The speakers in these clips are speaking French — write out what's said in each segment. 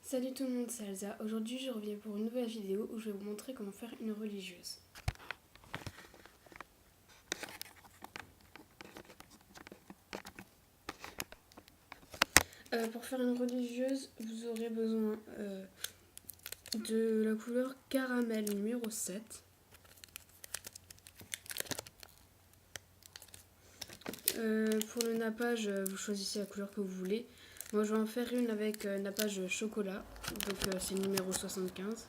Salut tout le monde, c'est Elsa. Aujourd'hui, je reviens pour une nouvelle vidéo où je vais vous montrer comment faire une religieuse. Pour faire une religieuse, vous aurez besoin de la couleur caramel numéro 7. Pour le nappage, vous choisissez la couleur que vous voulez. Moi, je vais en faire une avec nappage chocolat, donc c'est le numéro 75.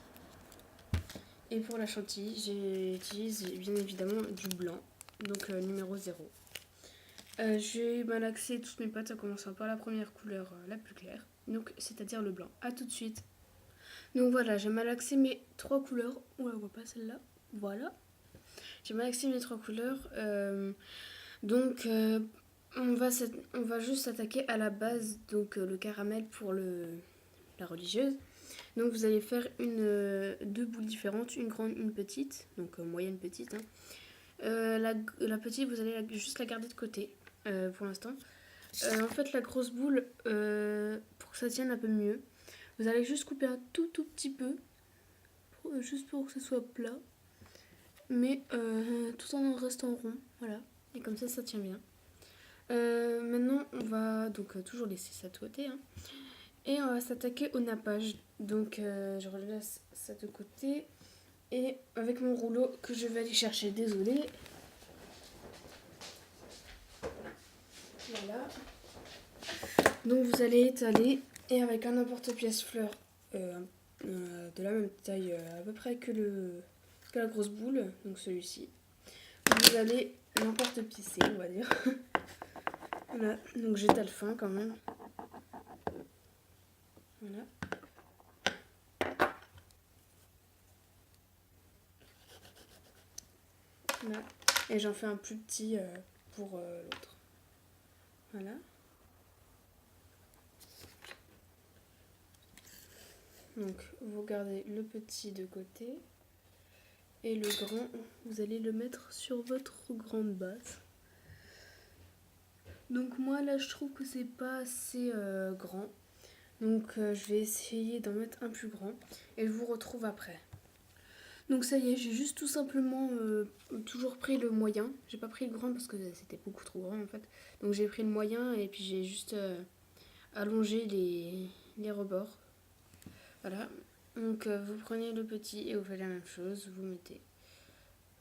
Et pour la chantilly, j'utilise bien évidemment du blanc, donc numéro 0. Je vais malaxer toutes mes pâtes en commençant par la première couleur la plus claire, donc c'est-à-dire le blanc. A tout de suite. Donc voilà, j'ai malaxé mes 3 couleurs. On la voit pas celle-là. Voilà. J'ai malaxé mes 3 couleurs. Donc on va juste s'attaquer à la base, donc le caramel pour la religieuse. Donc vous allez faire deux boules différentes, une grande, une petite, donc moyenne petite. La petite, vous allez juste la garder de côté pour l'instant. En fait, la grosse boule, pour que ça tienne un peu mieux, vous allez juste couper un tout petit peu, juste pour que ce soit plat, mais tout en restant rond, voilà. Et comme ça tient bien. Maintenant, on va donc toujours laisser ça de côté, hein. Et on va s'attaquer au nappage. Donc je relaisse ça de côté. Et avec mon rouleau que je vais aller chercher, désolé. Voilà. Donc vous allez étaler et avec un emporte-pièce fleur de la même taille à peu près que la grosse boule, donc celui-ci. Vous allez l'emporte-piécer, on va dire. Voilà, donc j'étale fin quand même. Voilà. Voilà. Et j'en fais un plus petit pour l'autre. Voilà. Donc vous gardez le petit de côté et le grand, vous allez le mettre sur votre grande base. Donc moi là je trouve que c'est pas assez grand. Donc je vais essayer d'en mettre un plus grand et je vous retrouve après. Donc ça y est, j'ai juste tout simplement toujours pris le moyen. J'ai pas pris le grand parce que c'était beaucoup trop grand en fait. Donc j'ai pris le moyen et puis j'ai juste allongé les rebords. Voilà. Donc vous prenez le petit et vous faites la même chose. Vous mettez.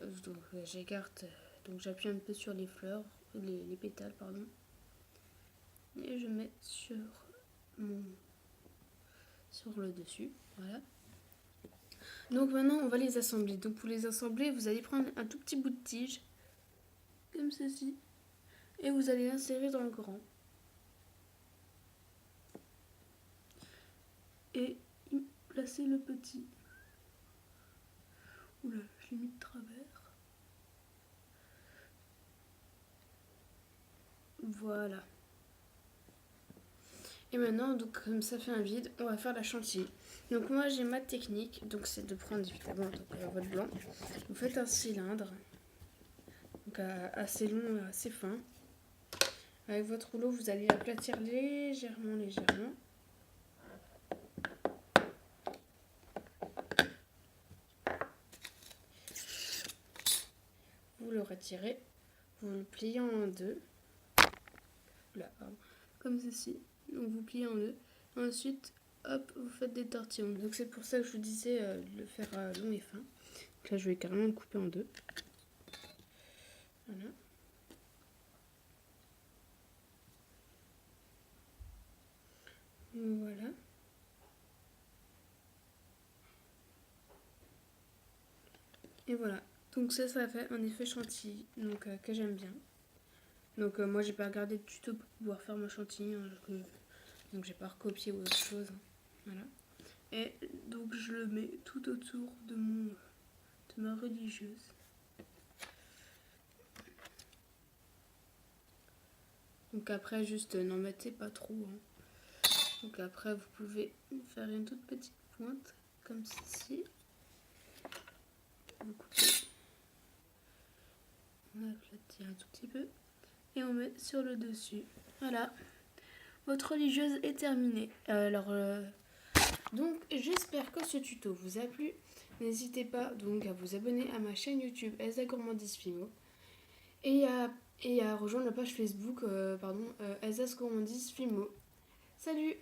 Donc j'écarte. Donc j'appuie un peu sur les fleurs, les pétales pardon. Et je mets sur le dessus. Voilà. Donc maintenant on va les assembler. Donc pour les assembler, vous allez prendre un tout petit bout de tige, comme ceci, et vous allez l'insérer dans le grand. Et placer le petit. Oula, je l'ai mis de travers. Voilà. Et maintenant, donc comme ça fait un vide, on va faire la chantilly. Donc moi j'ai ma technique, donc c'est de prendre évidemment votre blanc. Vous faites un cylindre, donc assez long, assez fin. Avec votre rouleau, vous allez l'aplatir légèrement. Vous le retirez, vous le pliez en deux. Là, comme ceci. Donc vous pliez en deux. Ensuite, hop, vous faites des tortillons. Donc c'est pour ça que je vous disais de le faire long et fin. Donc là, je vais carrément le couper en deux. Voilà. Voilà. Et voilà. Donc ça fait un effet chantilly, donc que j'aime bien. Donc moi j'ai pas regardé de tuto pour pouvoir faire ma chantilly, hein, donc j'ai pas recopié ou autre chose. Hein. Voilà. Et donc je le mets tout autour de ma religieuse. Donc après juste n'en mettez pas trop. Hein. Donc après vous pouvez faire une toute petite pointe comme ceci. Vous coupez. On aplatit un tout petit peu. Et on met sur le dessus. Voilà. Votre religieuse est terminée. Alors Donc j'espère que ce tuto vous a plu. N'hésitez pas donc à vous abonner à ma chaîne YouTube Elsa Gourmandise Fimo et à rejoindre la page Facebook Elsa Gourmandise Fimo. Salut!